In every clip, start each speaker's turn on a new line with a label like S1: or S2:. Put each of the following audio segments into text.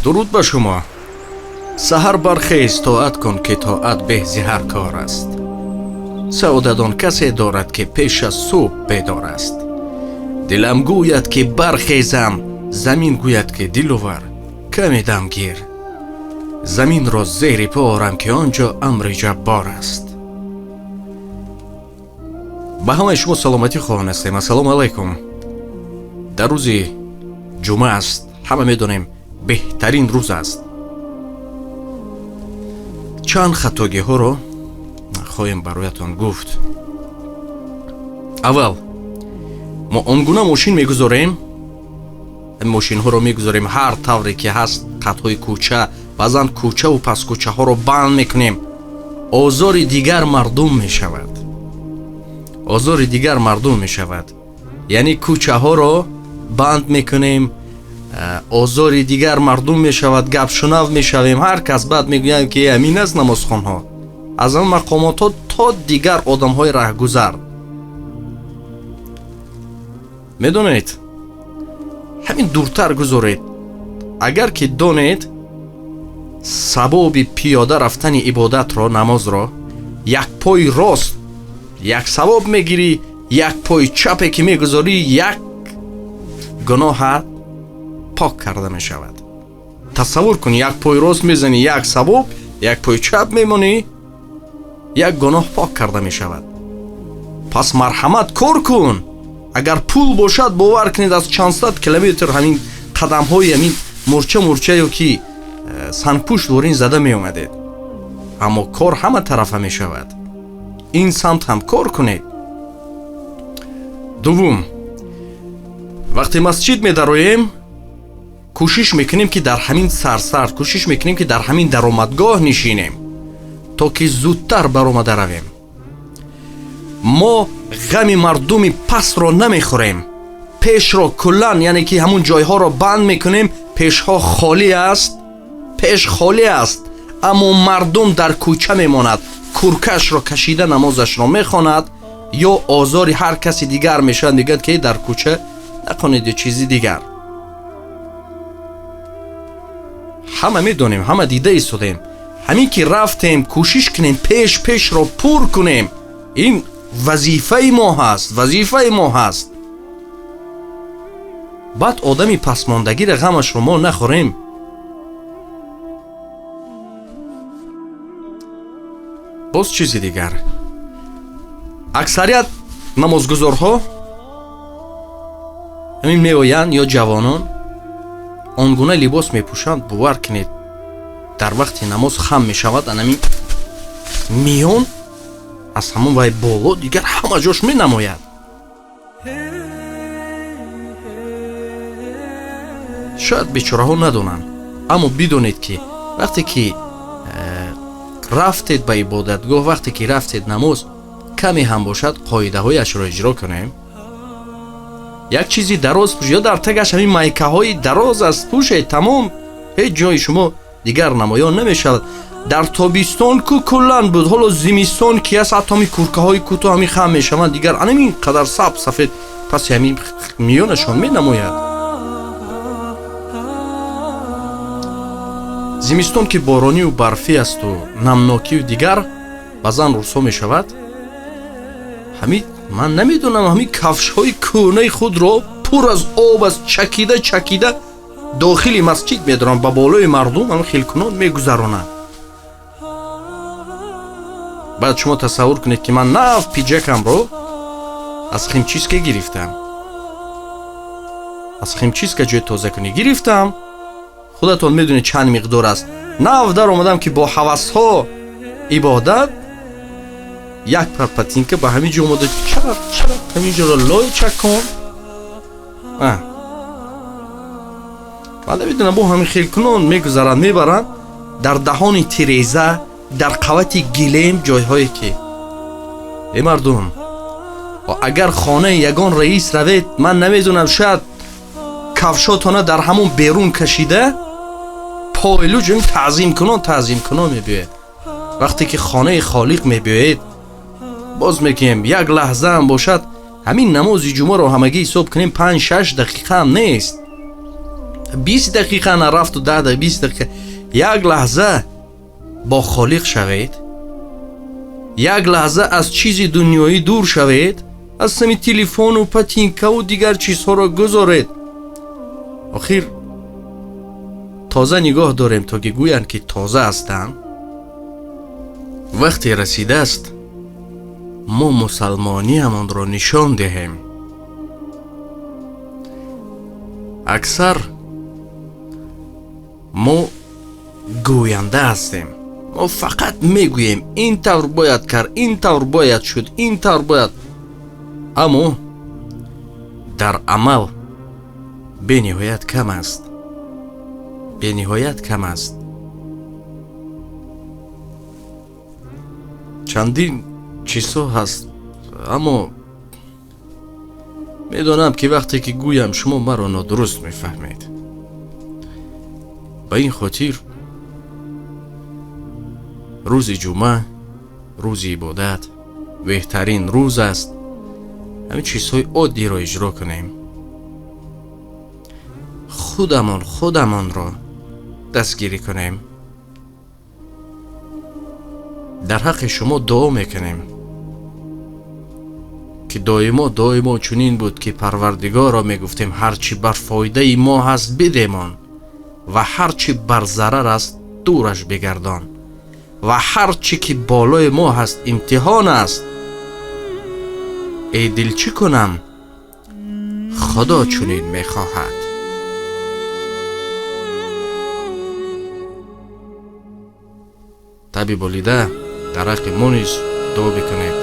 S1: درود به شما. سحر برخیز طاعت کن که طاعت بهز هر کار است. سعادت آن کسی دارد که پیش از صبح بیدار است. دلم گوید که برخیزم، زمین گوید که دلور کمی دم گیر. زمین را زیر پا آرم که آنجا امر جبار است. به همه شما سلامتی خواهان هستیم. السلام علیکم. در روز جمعه است. همه میدونیم بهترین روز است. چند خطاگی ها رو خواهیم برایتان گفت. اول ما آنگونه ماشین میگذاریم، ماشین ها رو میگذاریم هر طوری که هست، خطای کوچه، بعضا کوچه و پس کوچه ها رو بند میکنیم. آزار دیگر مردم میشود. آزار دیگر مردم میشود. یعنی کوچه ها رو بند میکنیم، آزار دیگر مردم میشود، گپ شنو میشویم. هر کس بعد میگوید که امین از نمازخوان ها، از آن مقامات ها تا دیگر آدم های رهگذر. میدونید همین دورتر گذارید. اگر که دانید ثواب پیاده رفتن عبادت را، نماز را، یک پای راست یک ثواب میگیری، یک پای چپی که میگذاری یک گناه پاک کرده می شود. تصور کن، یک پای راست میزنی یک ثواب، یک پای چپ میمونی یک گناه پاک کرده می شود. پس مرحمت کار کن. اگر پول باشد باور کنید از چند صد کیلومتر همین قدم های همین مرچه یا که سنگپوش دورین زده می اومدید. اما کار همه طرفه می شود. این سمت هم کار کنید. دوم، وقتی مسجد می درویم کوشش میکنیم که در همین سرسر، کوشش میکنیم که در همین درآمدگاه نشینیم تا که زودتر برآمده رویم. ما غم مردم پس را نمیخوریم. پیش را کلان، یعنی که همون جایها را بند میکنیم. پیشها خالی است، پیش خالی است، اما مردم در کوچه میماند. کورکش را کشیده نمازش را میخواند یا آزار هر کسی دیگر میشن دیگر که در کوچه نکنید چیزی دیگر. همه میدونیم، همه دیده ایستادیم. همین که رفتیم کوشش کنیم پیش را پر کنیم. این وظیفه ما هست، وظیفه ما هست. بعد آدمی پسماندگی را غمش رو ما نخوریم. باز چیزی دیگر، اکثریت نمازگزارها همین میآیند یا جوانان آنگونه لباس میپوشند، باور کنید در وقت نماز خم میشود انمی میان از همون وای بالا دیگر همه جاش می نماید. شاید بیچاره ها ندونن، اما بدونید که وقتی که رفتید به عبادتگاه، وقتی که رفتید نماز، کمی هم باشد قاعده هایش را اجرا کنیم. یک چیزی دراز پوشید یا در تگش همین مایکه های دراز است پوشید، تمام هیچ جای شما دیگر نمایان نمیشود. در تابستان کو کلان بود، حالا زمستان که است حتی می کورکه های کوتاه همی خم میشوند دیگر همین قدر سفید، پس همین میانشان می نماید. زمستان که بارانی و برفی است و نمناکی و دیگر بعضن روزها می شود. همین من نمیدونم همین کفش های کونه خود را پر از آب از چکیده داخلی مسجد میدارن، با بالای مردم هم خیلکنان میگذرانن. بعد شما تصور کنید که من نف پیجکم رو از خیمچیسکه گرفتم، از خیمچیسکه جای تازه کنی گرفتم. خودتون میدونید چند مقدار است. نف در اومدم که با حوث ها عبادت یک پرپتین که به همین جا اومده چرا همین جا رو لای چک کن. بعد میدونم با همین خیل کنون میگذارن میبرن در دهان تیریزه، در قوت گلیم، جایهایی که ای مردم اگر خانه یگان رئیس روید، من نمیدونم شاید کفشاتانه در همون بیرون کشیده پایلو جون تعظیم کنون میبیوید. وقتی که خانه خالق میبیوید باز میگیم یک لحظه هم باشد همین نماز جمعه رو همگی حساب کنیم 5-6 دقیقه هم نیست. 20 دقیقه نرفت و 10 20 دقیقه یک لحظه با خالق شوید، یک لحظه از چیز دنیایی دور شوید، از سمی تلفن و پتینکه و دیگر چیزها را گذارید. آخر تازه نگاه داریم تا که گویند که تازه هستند. وقتی رسیده است ما مسلمانی همان را نشان دهیم. اکثر ما گوینده هستیم، ما فقط میگوییم این طور باید کرد، این طور باید شد، این طور باید، اما در عمل به نهایت کم است، به نهایت کم است. چندین چیزها هست، اما میدانم که وقتی که گویم شما مرا نادرست میفهمید. به این خاطر روز جمعه، روز عبادت، بهترین روز است همین چیزهای عادی را اجرا کنیم. خودمان را دستگیری کنیم. در حق شما دعا میکنیم که دائما چنین بود که پروردگار را میگفتیم هرچی بر فایده ما هست بدهمان و هرچی بر ضرر است دورش بگردان و هرچی که بالای ما هست امتحان است. ای دل چی کنم؟ خدا چنین میخواهد. طبی بولیده در حق ما نیز دعا بکنید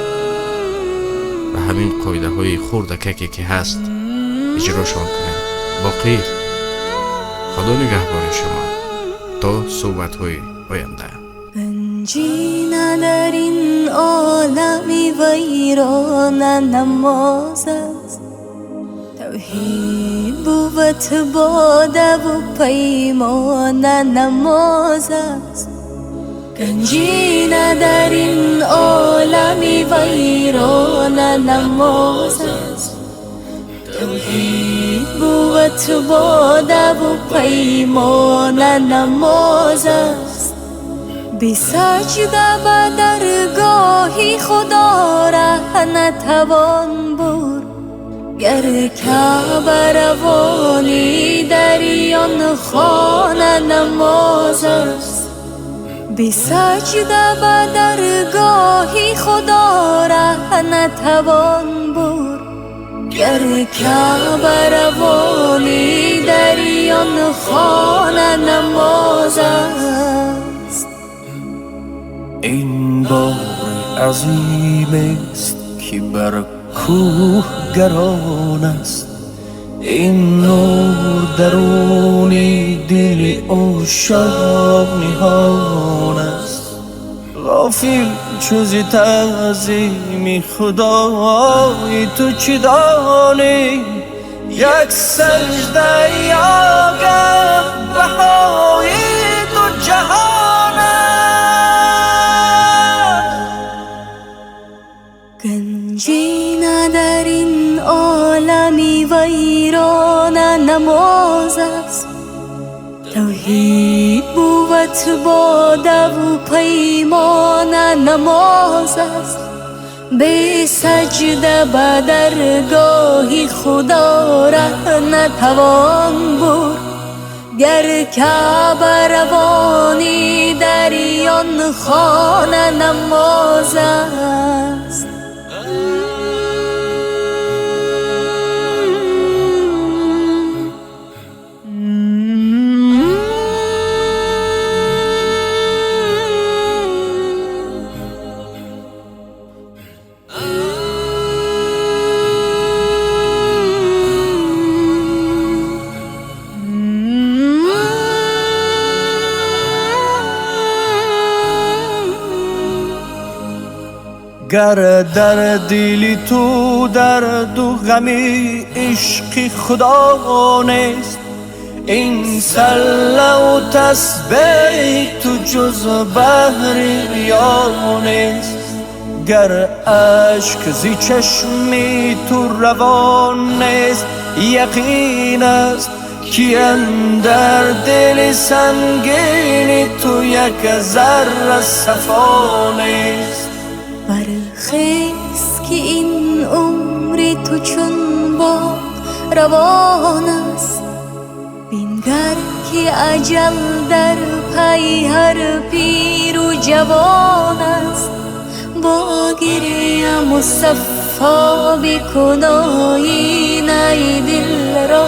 S1: و همین قاعده های خردککی که هست اجراشان کنید. باقی خدا نگهبان شما تا صحبت های آینده.
S2: گنجینه در این عالمی ویران نماز است، توحید بود باده و پیمان نماز است. گنجینه در این عالمی ویران نماز است، توحید بود باده و پیمان نماز است. بی سجده به درگاهی خدا ره نتوان برد، گر کعبه روانی دریان خانه نماز است. بی سجده به درگاهی خدا ره نتوان برد، گر کعبه روانی دریان خانه نماز است.
S3: این بار عظیم است که بر کوه گران است، این نور درونی دل عاشق نهان است. غافل جز تعظیم خدای تو چه دانی، یک سجده آگه بهای تو جهان است.
S2: گنجینه در این عالمی ویران نماز است، توحید بود باده و پیمان نماز است. به سجده به درگاهی خدا ره نتوان برد، گر کعبه روانی دریان خانه نماز است.
S3: گر در دل تو درد و غم عشق خدا نیست، این سله و تسبیح تو جز بحر ریا نیست. گر اشک زی چشمی تو روان نیست، یقین است کی اندر دل سنگین تو یک ذره صفا نیست.
S2: برخیز که این عمر تو چون باد روان است، بینگر که اجل در پی هر پیر و جوان است. با گریه مصفا بکن آینه دل را،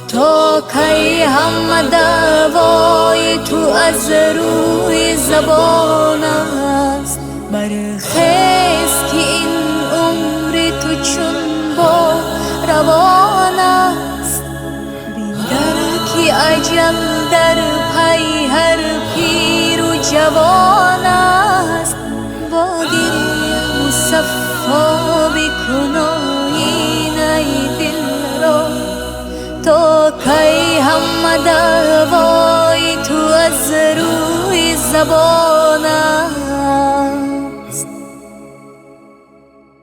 S2: تا کی هم دوای تو از روی زبان است. برخیز که این عمر تو چون با روان است، بینگر که اجل در پی هر پیر و جوان است. با گریه مصفا بکن آینه دل را، تا کی هم دوای تو از روی زبان